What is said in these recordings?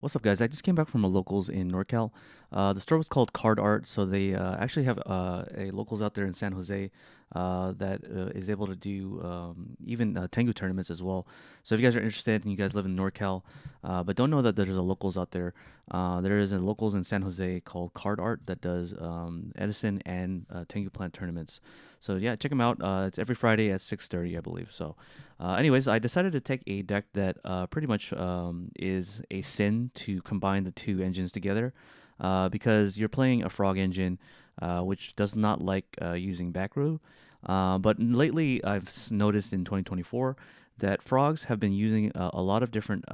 What's up, guys? I just came back from a locals in NorCal. The store was called Card Art, so they actually have a locals out there in San Jose that is able to do even Tengu tournaments as well. So if you guys are interested and you guys live in NorCal, but don't know that there's a locals out there, there is a locals in San Jose called Card Art that does Edison and Tengu plant tournaments. So yeah, check them out. It's every Friday at 6:30, I believe. So anyways, I decided to take a deck that pretty much is a sin to combine the two engines together because you're playing a frog engine which does not like using back row. But lately, noticed in 2024 that frogs have been using a lot of different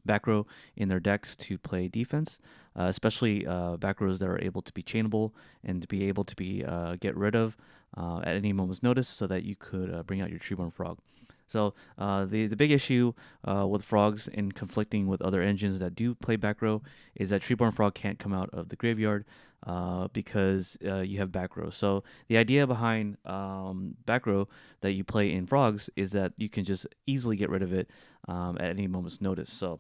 back row in their decks to play defense, especially back rows that are able to be chainable and to be able to be get rid of at any moment's notice, so that you could bring out your treeborn frog. So the big issue with frogs in conflicting with other engines that do play back row is that Treeborn Frog can't come out of the graveyard because you have back row. So the idea behind back row that you play in frogs is that you can just easily get rid of it at any moment's notice. So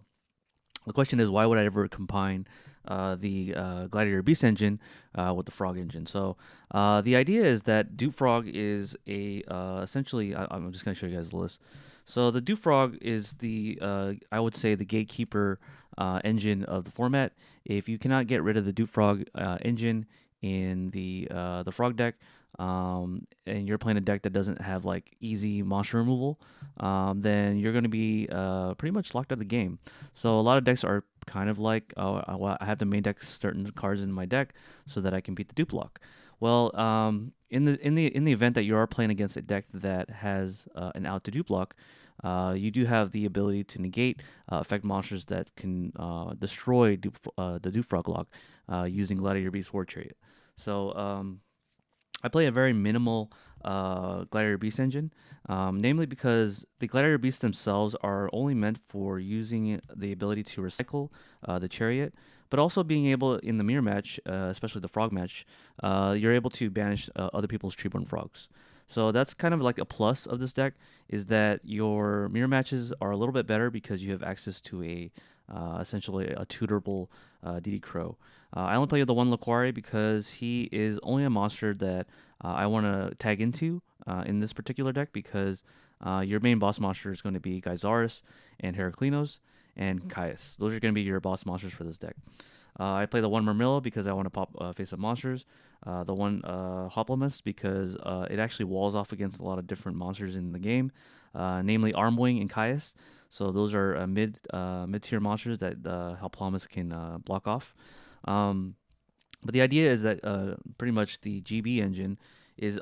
the question is, why would I ever combine the Gladiator Beast engine with the Frog engine? So the idea is that Dupe Frog is a essentially. I'm just going to show you guys the list. So the Dupe Frog is the I would say the gatekeeper engine of the format. If you cannot get rid of the Dupe Frog engine in the Frog deck, and you're playing a deck that doesn't have like easy monster removal, then you're going to be pretty much locked out of the game. So a lot of decks are kind of like, oh, I have to main deck certain cards in my deck so that I can beat the dupe lock. Well, in the event that you are playing against a deck that has an out to dupe lock, you do have the ability to negate effect monsters that can destroy the dupe frog lock using Gladiator Beast War Chariot. So I play a very minimal Gladiator Beast engine, namely because the Gladiator Beasts themselves are only meant for using the ability to recycle the chariot, but also being able in the mirror match, especially the frog match, you're able to banish other people's treeborn frogs. So that's kind of like a plus of this deck, is that your mirror matches are a little bit better because you have access to a essentially a tutorable DD Crow. I only play the one Laquari because he is only a monster that I want to tag into in this particular deck, because your main boss monster is going to be Gyzaris and Heraclinos and Caius. Those are going to be your boss monsters for this deck. I play the one Murmillo because I want to pop face-up monsters. The one Hoplomist because it actually walls off against a lot of different monsters in the game, namely Armwing and Caius. So those are mid-tier monsters that Hoplomist can block off. But the idea is that pretty much the GB engine is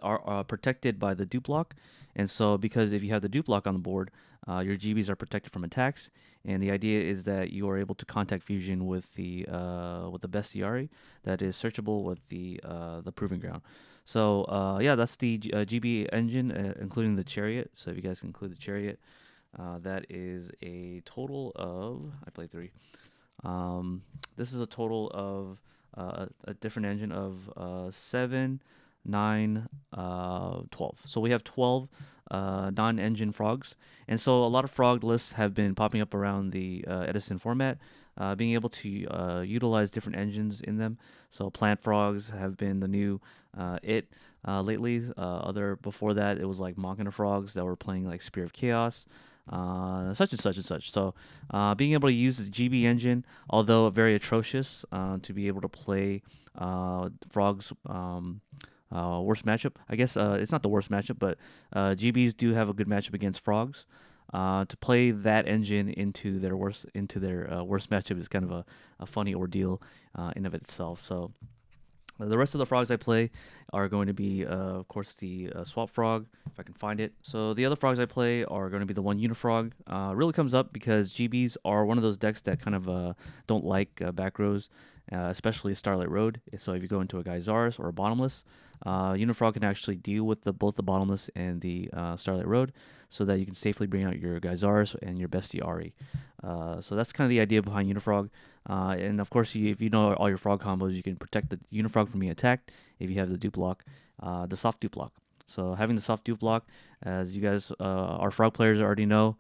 protected by the dupe lock, and so because if you have the dupe lock on the board, your GBs are protected from attacks, and the idea is that you are able to contact fusion with the bestiary that is searchable with the proving ground. So yeah, that's the GB engine, including the chariot. So if you guys can include the chariot, that is a total of, I played three. This is a total of a different engine of 7, 9, 12. So we have 12 non-engine frogs. And so a lot of frog lists have been popping up around the Edison format, being able to utilize different engines in them. So plant frogs have been the new lately. Other before that, it was like Machina frogs that were playing like Spear of Chaos, such and such and such. So, being able to use the GB engine, although very atrocious, to be able to play Frog's worst matchup. I guess it's not the worst matchup, but GBs do have a good matchup against Frogs. To play that engine into their worst matchup is kind of a funny ordeal in of itself. So. The rest of the frogs I play are going to be, of course, the swap frog, if I can find it. So the other frogs I play are going to be the one unifrog. Really comes up because GBs are one of those decks that kind of don't like back rows, especially Starlight Road. So if you go into a Gyzaris or a Bottomless, Unifrog can actually deal with both the Bottomless and the Starlight Road, so that you can safely bring out your Gyzaris and your Bestiari. So that's kind of the idea behind Unifrog. And of course, if you know all your frog combos, you can protect the Unifrog from being attacked if you have the dupe lock, the soft dupe lock. So having the soft dupe lock, as you guys, our frog players already know,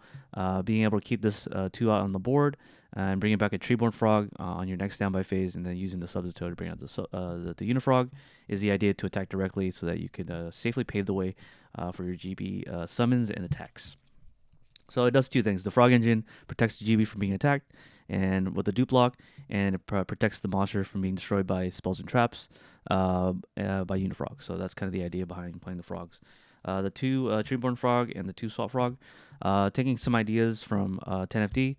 being able to keep this 2 out on the board and bringing back a Treeborn Frog on your next standby phase, and then using the Substitute to bring out the Unifrog is the idea to attack directly so that you can safely pave the way for your GB summons and attacks. So it does two things. The Frog Engine protects the GB from being attacked and with the dupe block, and it protects the monster from being destroyed by spells and traps by Unifrog. So that's kind of the idea behind playing the frogs. The two Treeborn Frog and the two Swap Frog, taking some ideas from 10FD,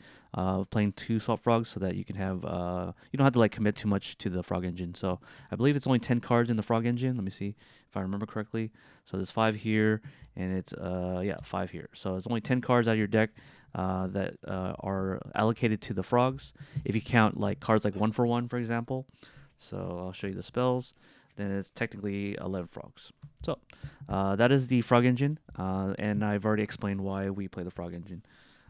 playing two Swap Frogs so that you can have you don't have to like commit too much to the Frog Engine. So I believe it's only 10 cards in the Frog Engine. Let me see if I remember correctly. So there's 5 here, and it's 5 here. So it's only 10 cards out of your deck that are allocated to the frogs. If you count like cards like 1-for-1, for example. So I'll show you the spells. Then it's technically 11 frogs. So that is the Frog Engine, and I've already explained why we play the Frog Engine.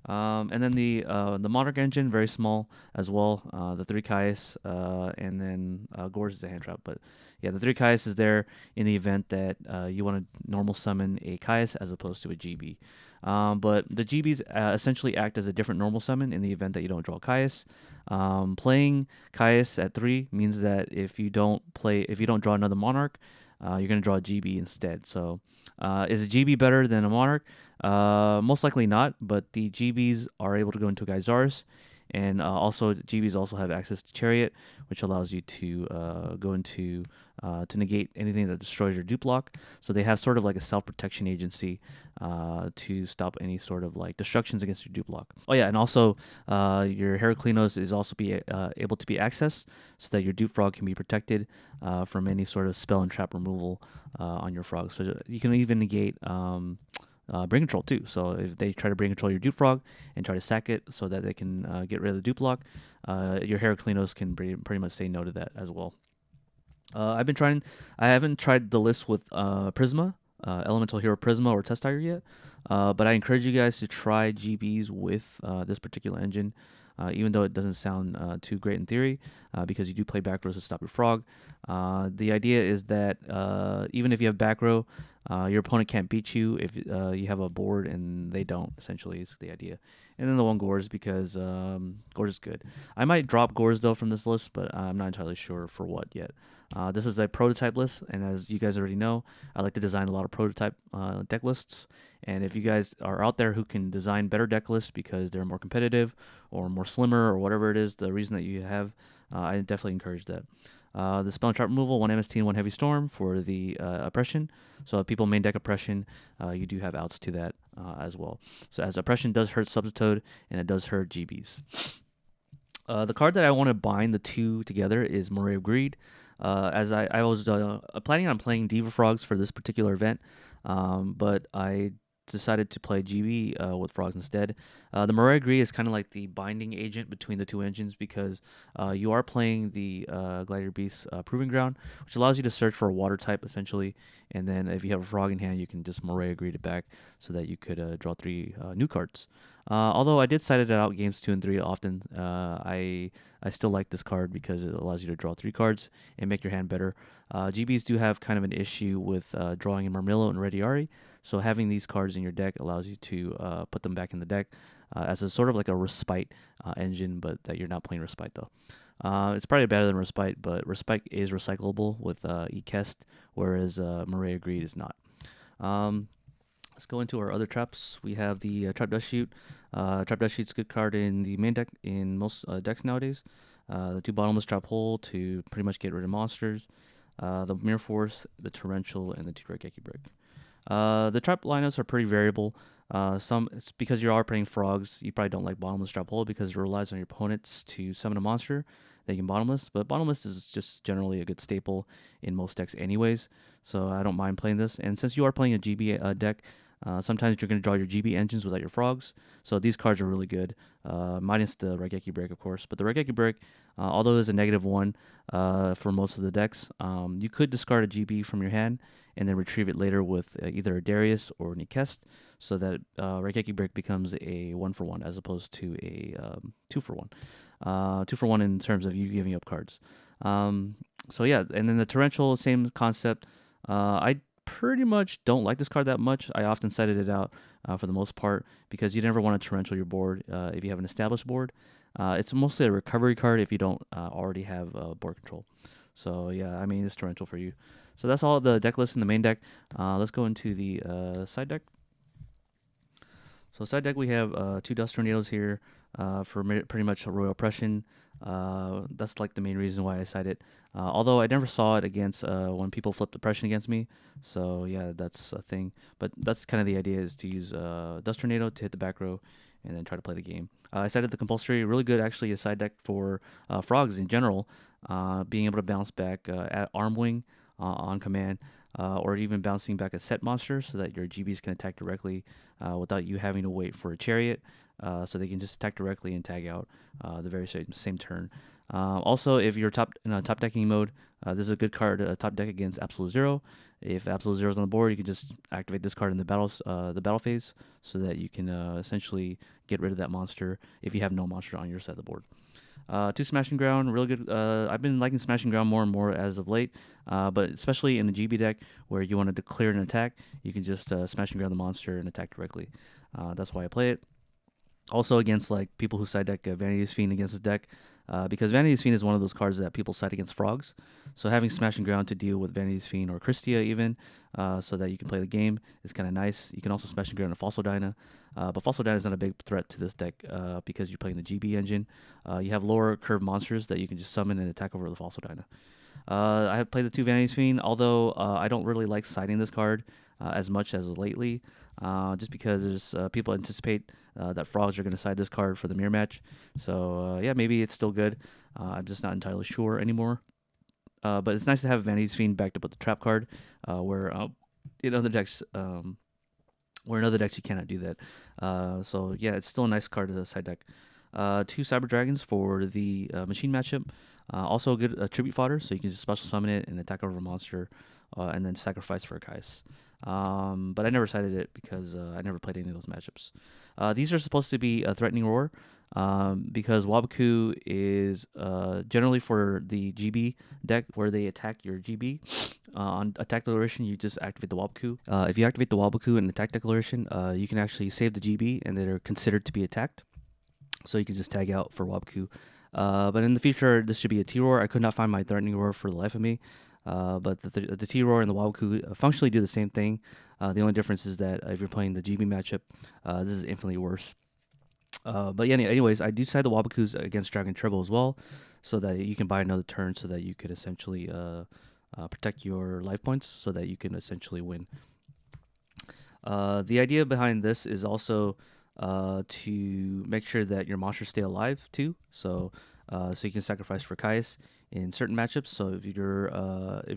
And then the Monarch Engine, very small as well. The 3 Kais, and then Gorz is a hand trap. But yeah, the 3 Kais is there in the event that you want to normal summon a Kais as opposed to a GB. But the GBs essentially act as a different normal summon in the event that you don't draw Kais. Playing Kais at 3 means that if you don't draw another Monarch, you're going to draw a GB instead. So is a GB better than a Monarch? Most likely not, but the GBs are able to go into Geysaris, and also GBs also have access to Chariot, which allows you to go into to negate anything that destroys your dupe block. So they have sort of like a self-protection agency to stop any sort of like destructions against your dupe block. Oh yeah, and also your Heraclinos is also able to be accessed so that your dupe frog can be protected from any sort of spell and trap removal on your frog. So you can even negate brain control too. So if they try to brain control your dupe frog and try to sack it so that they can get rid of the dupe block, your Heraclinos can pretty much say no to that as well. I haven't tried the list with Prisma, Elemental Hero Prisma or Test Tiger yet, but I encourage you guys to try GBs with this particular engine, even though it doesn't sound too great in theory, because you do play back rows to stop your frog. The idea is that even if you have back row, your opponent can't beat you if you have a board and they don't, essentially, is the idea. And then the one Gorz, because Gorz is good. I might drop Gorz, though, from this list, but I'm not entirely sure for what yet. This is a prototype list, and as you guys already know, I like to design a lot of prototype deck lists. And if you guys are out there who can design better deck lists because they're more competitive or more slimmer or whatever it is, the reason that you have, I definitely encourage that. The spell and trap removal, 1 MST and 1 Heavy Storm for the Oppression. So if people main deck Oppression, you do have outs to that as well. So as Oppression does hurt Substitute, and it does hurt GBs. The card that I want to bind the two together is Moray of Greed. As I was planning on playing Diva Frogs for this particular event, but I decided to play GB with frogs instead. The Moray of Greed is kind of like the binding agent between the two engines, because you are playing the Gladiator Beast Proving Ground, which allows you to search for a water type essentially, and then if you have a frog in hand, you can just Moray of Greed it back so that you could draw 3 new cards. Although I did side it out games 2 and 3 often, I still like this card because it allows you to draw 3 cards and make your hand better. GBs do have kind of an issue with drawing in Marmillo and Rediari, so having these cards in your deck allows you to put them back in the deck as a sort of like a Respite engine, but that you're not playing Respite though. It's probably better than Respite, but Respite is recyclable with Ekest, whereas Moray of Greed is not. Let's go into our other traps. We have the Trap Dust Shoot. Trap Dust Shoot's a good card in the main deck in most decks nowadays. The 2 Bottomless Trap Hole to pretty much get rid of monsters. The Mirror Force, the Torrential, and the 2 Raigeki Brick. The trap lineups are pretty variable. It's because you are playing frogs, you probably don't like Bottomless Trap Hole because it relies on your opponents to summon a monster that you can bottomless, but bottomless is just generally a good staple in most decks anyways, so I don't mind playing this. And since you are playing a GB deck, sometimes you're going to draw your GB engines without your frogs, so these cards are really good, minus the Raigeki Break, of course. But the Raigeki Break, although it's a -1 for most of the decks, you could discard a GB from your hand and then retrieve it later with either a Darius or an Ekest, so that Raigeki Break becomes a 1-for-1 as opposed to a 2-for-1. 2-for-1 in terms of you giving up cards. So yeah, and then the Torrential, same concept. I pretty much don't like this card that much. I often cited it out for the most part because you never want to torrential your board if you have an established board. It's mostly a recovery card if you don't already have board control. So yeah, I mean it's torrential for you. So that's all the deck list in the main deck. Let's go into the side deck. So side deck we have two Dust Tornadoes here for pretty much Royal Oppression. That's like the main reason why I cite it. Although I never saw it against when people flipped Oppression against me. So yeah, that's a thing. But that's kind of the idea, is to use Dust Tornado to hit the back row and then try to play the game. I cited the Compulsory, really good actually, a side deck for frogs in general. Being able to bounce back at Arm Wing on command. Or even bouncing back a set monster so that your GBs can attack directly without you having to wait for a chariot, so they can just attack directly and tag out the very same turn. Also, if you're in a top decking mode, this is a good card to top deck against Absolute Zero. If Absolute Zero is on the board, you can just activate this card in the battle phase, so that you can essentially get rid of that monster if you have no monster on your side of the board. Two Smashing Ground, real good. I've been liking Smashing Ground more and more as of late, but especially in the GB deck where you want to declare an attack, you can just Smashing Ground the monster and attack directly. That's why I play it. Also against like people who side deck Vanity's Fiend against this deck, because Vanity's Fiend is one of those cards that people side against frogs. So having Smashing Ground to deal with Vanity's Fiend or Christia even, so that you can play the game, is kind of nice. You can also Smashing Ground a Fossil Dyna, but Fossil Dyna is not a big threat to this deck because you're playing the GB engine. You have lower curve monsters that you can just summon and attack over the Fossil Dyna. I have played the two Vanity's Fiend, although I don't really like siding this card as much as lately, just because there's people anticipate that frogs are going to side this card for the mirror match. So yeah, maybe it's still good. I'm just not entirely sure anymore. But it's nice to have Vanity's Fiend backed up with the trap card, where in other decks, you cannot do that. So yeah, it's still a nice card to the side deck. Two Cyber Dragons for the machine matchup. Also a good tribute fodder, so you can just special summon it and attack over a monster, and then sacrifice for a Kais. But I never cited it because I never played any of those matchups. These are supposed to be a threatening roar, because Waboku is generally for the GB deck where they attack your GB. On attack declaration, you just activate the Waboku. If you activate the Waboku in attack declaration, you can actually save the GB and they're considered to be attacked. So you can just tag out for Waboku. But in the future, this should be a T-Roar. I could not find my threatening roar for the life of me. But the T-Roar and the Waboku functionally do the same thing. The only difference is that if you're playing the GB matchup, this is infinitely worse. But yeah, anyways, I do side the Wabokus against Dragon Turbo as well, so that you can buy another turn, so that you could essentially protect your life points, so that you can essentially win. The idea behind this is also to make sure that your monsters stay alive too. So you can sacrifice for Kais in certain matchups. So if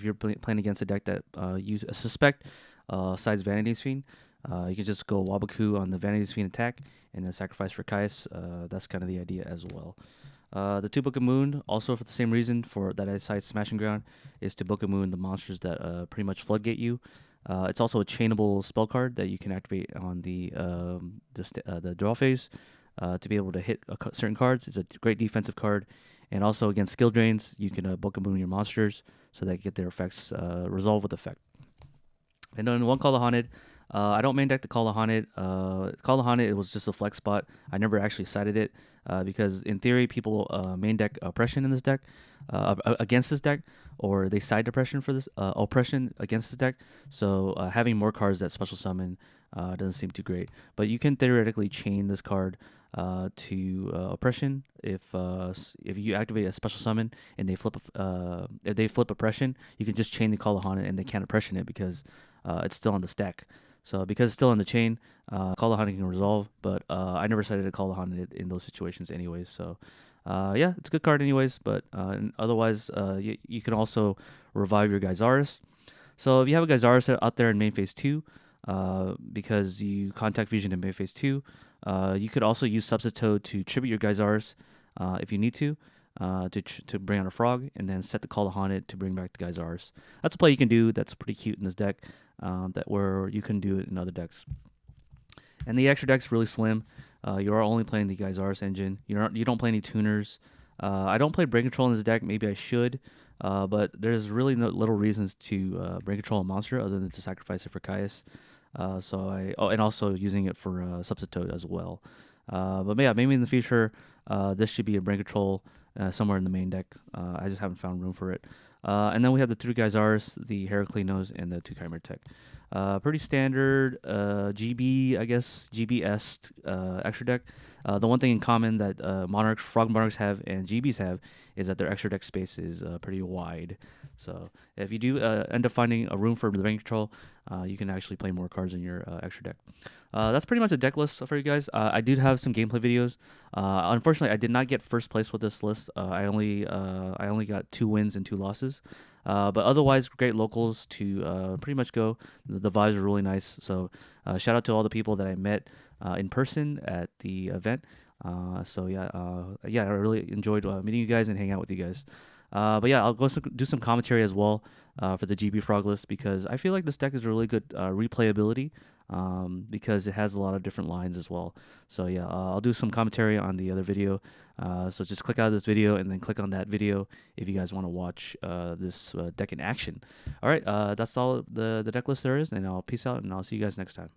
you're playing against a deck that you suspect sides Vanity's Fiend, you can just go Waboku on the Vanity's Fiend attack and then sacrifice for Kais. That's kind of the idea as well. The two Book of Moon, also for the same reason for that I cite Smashing Ground, is to Book of Moon the monsters that pretty much floodgate you. It's also a chainable spell card that you can activate on the draw phase to be able to hit certain cards. It's a great defensive card, and also against skill drains, you can Book of Moon your monsters so they get their effects resolved with effect. And then one Call the Haunted. I don't main deck the Call the Haunted. Call the Haunted, it was just a flex spot. I never actually cited it because in theory, people main deck Oppression in this deck against this deck, or they side Oppression for this Oppression against this deck. So having more cards that special summon doesn't seem too great. But you can theoretically chain this card to Oppression if you activate a special summon and they flip Oppression, you can just chain the Call the Haunted and they can't Oppression it because it's still on the stack. So because it's still in the chain, Call the Haunted can resolve, but I never cited a Call the Haunted in those situations anyways. So yeah, it's a good card anyways, but otherwise you can also revive your Gyzaris. So if you have a Gyzaris out there in main phase 2, because you contact Fusion in main phase 2, you could also use Substitute to tribute your Gyzaris if you need to bring out a frog, and then set the Call the Haunted to bring back the Gyzaris. That's a play you can do that's pretty cute in this deck, where you can do it in other decks. And the extra deck's really slim. You are only playing the Gyzaris engine. You don't play any tuners. I don't play Brain Control in this deck. Maybe I should, but there's really little reasons to Brain Control a monster other than to sacrifice it for Caius. And also using it for Substitute as well. But yeah, maybe in the future This should be a brain control somewhere in the main deck. I just haven't found room for it. And then we have the 3 Geysars, the Heraclinos, and the 2 Chimera Tech. Pretty standard GB, I guess, GBS extra deck. The one thing in common that Monarchs, Frog Monarchs have and GBs have is that their extra deck space is pretty wide. So if you do end up finding a room for the brain control, you can actually play more cards in your extra deck. That's pretty much a deck list for you guys. I did have some gameplay videos. Unfortunately, I did not get first place with this list. I only got 2 wins and 2 losses. But otherwise, great locals to pretty much go. The vibes are really nice. So shout out to all the people that I met in person at the event. Yeah, I really enjoyed meeting you guys and hanging out with you guys. But yeah, I'll go do some commentary as well for the GB Frog list because I feel like this deck is really good replayability because it has a lot of different lines as well. So yeah, I'll do some commentary on the other video. So just click out of this video and then click on that video if you guys want to watch this deck in action. All right, that's all the deck list there is, and I'll peace out and I'll see you guys next time.